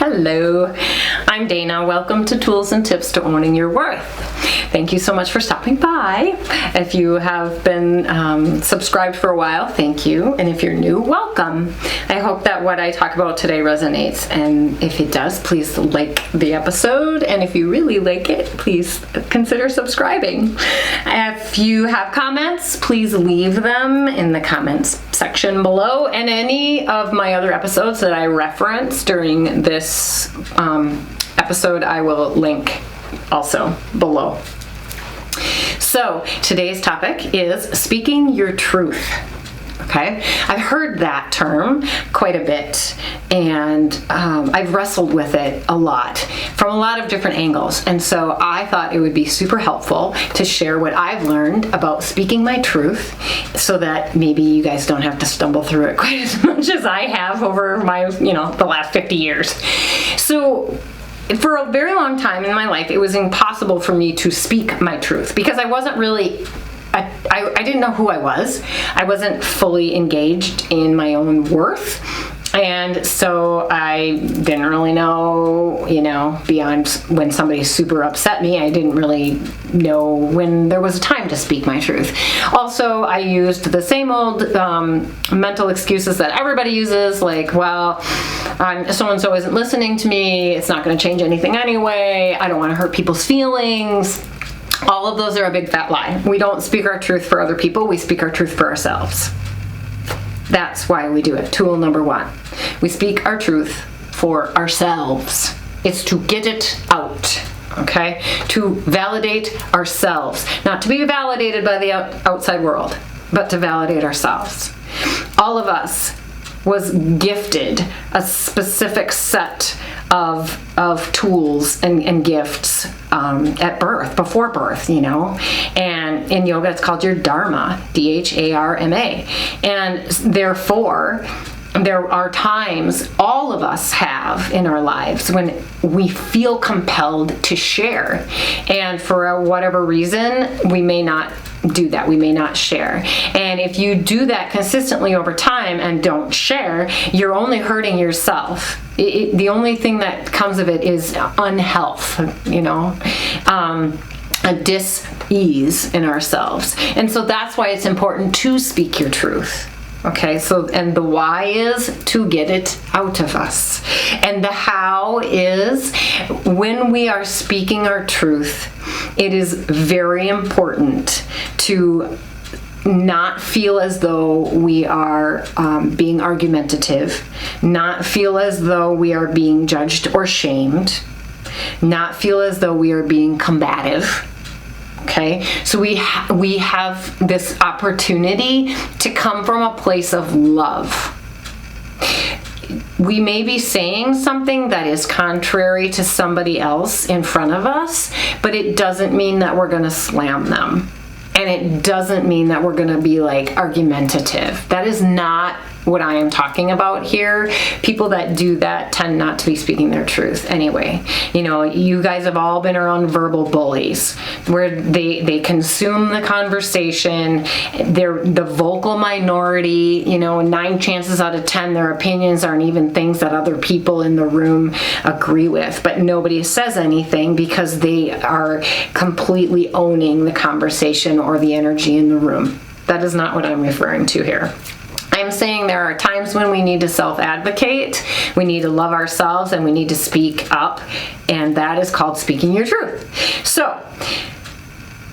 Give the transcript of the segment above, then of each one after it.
Hello, I'm Dana. Welcome to Tools and Tips to Owning Your Worth. Thank you so much for stopping by. If you have been subscribed for a while, thank you. And if you're new, welcome. I hope that what I talk about today resonates. And if it does, please like the episode. And if you really like it, please consider subscribing. If you have comments, please leave them in the comments section below. And any of my other episodes that I reference during this episode, I will link also below. So today's topic is speaking your truth. Okay, I've heard that term quite a bit, and I've wrestled with it a lot from a lot of different angles. And so I thought it would be super helpful to share what I've learned about speaking my truth, so that maybe you guys don't have to stumble through it quite as much as I have over my, the last 50 years. So for a very long time in my life, it was impossible for me to speak my truth because I wasn't really, I didn't know who I was. I wasn't fully engaged in my own worth. And so I didn't really know, beyond when somebody super upset me, I didn't really know when there was a time to speak my truth. Also, I used the same old mental excuses that everybody uses, like, well, so-and-so isn't listening to me, it's not going to change anything anyway, I don't want to hurt people's feelings. All of those are a big fat lie. We don't speak our truth for other people, we speak our truth for ourselves. That's why we do it. Tool number one. We speak our truth for ourselves. It's to get it out, okay? To validate ourselves. Not to be validated by the outside world, but to validate ourselves. All of us was gifted a specific set of tools and gifts at birth, before birth, and in yoga it's called your dharma, D-H-A-R-M-A, and therefore there are times all of us have in our lives when we feel compelled to share, and for whatever reason we may not do that. We may not share. And if you do that consistently over time and don't share, you're only hurting yourself. The only thing that comes of it is unhealth, a dis-ease in ourselves. And so that's why it's important to speak your truth. Okay, and the why is to get it out of us. And the how is when we are speaking our truth, it is very important to not feel as though we are being argumentative, not feel as though we are being judged or shamed, not feel as though we are being combative. Okay, so we have this opportunity to come from a place of love. We may be saying something that is contrary to somebody else in front of us, but it doesn't mean that we're going to slam them. And it doesn't mean that we're going to be argumentative. That is not what I am talking about here. People that do that tend not to be speaking their truth anyway. You guys have all been around verbal bullies where they consume the conversation. They're the vocal minority, 9 chances out of 10 their opinions aren't even things that other people in the room agree with, but nobody says anything because they are completely owning the conversation or the energy in the room. That is not what I'm referring to here. I'm saying there are times when we need to self-advocate, we need to love ourselves, and we need to speak up, and that is called speaking your truth. So,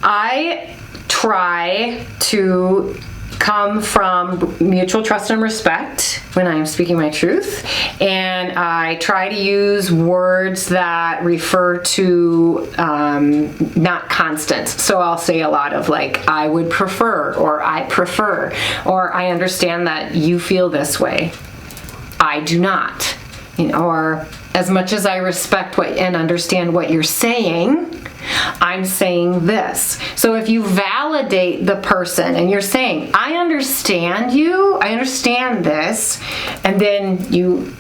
I try to come from mutual trust and respect when I am speaking my truth, and I try to use words that refer to not constants. So I'll say a lot of I would prefer, or I prefer, or I understand that you feel this way. I do not. Or as much as I respect and understand what you're saying, I'm saying this. So if you validate the person and you're saying, I understand you, I understand this, and then you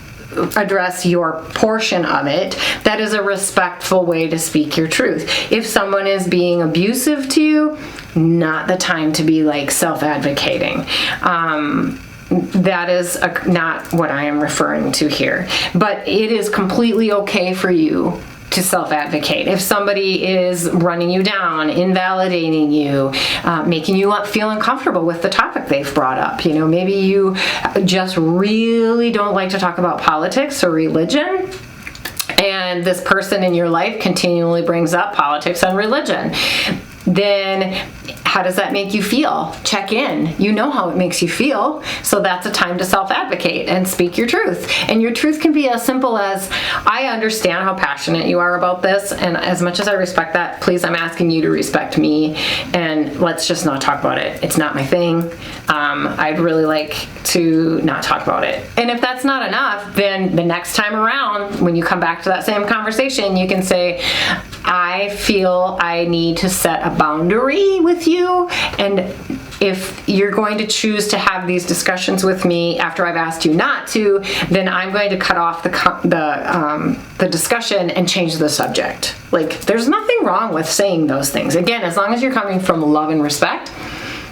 address your portion of it, that is a respectful way to speak your truth. If someone is being abusive to you, not the time to be self-advocating. that is not what I am referring to here. But it is completely okay for you to self-advocate. If somebody is running you down, invalidating you, making you feel uncomfortable with the topic they've brought up, maybe you just really don't like to talk about politics or religion, and this person in your life continually brings up politics and religion, then how does that make you feel? Check in. You know how it makes you feel. So that's a time to self-advocate and speak your truth. And your truth can be as simple as, I understand how passionate you are about this, and as much as I respect that, please, I'm asking you to respect me, and let's just not talk about it. It's not my thing. I'd really like to not talk about it. And if that's not enough, then the next time around, when you come back to that same conversation, you can say, I feel I need to set a boundary with you, and if you're going to choose to have these discussions with me after I've asked you not to, then I'm going to cut off the discussion and change the subject. Like, there's nothing wrong with saying those things. Again, as long as you're coming from love and respect,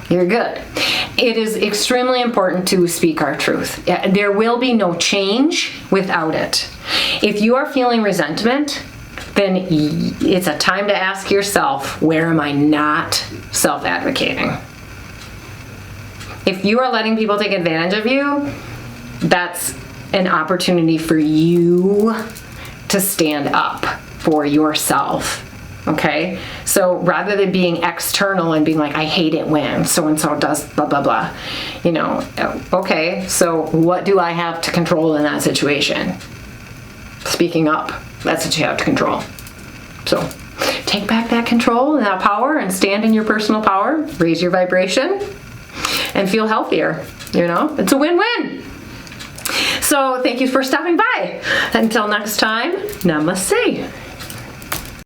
you're good. It is extremely important to speak our truth. There will be no change without it. If you are feeling resentment, then it's a time to ask yourself, where am I not self-advocating? If you are letting people take advantage of you, that's an opportunity for you to stand up for yourself. Okay? So rather than being external and being like, I hate it when so-and-so does blah, blah, blah, okay, so what do I have to control in that situation? Speaking up. That's what you have to control. So take back that control and that power and stand in your personal power, raise your vibration, and feel healthier. It's a win-win. So thank you for stopping by. Until next time, namaste.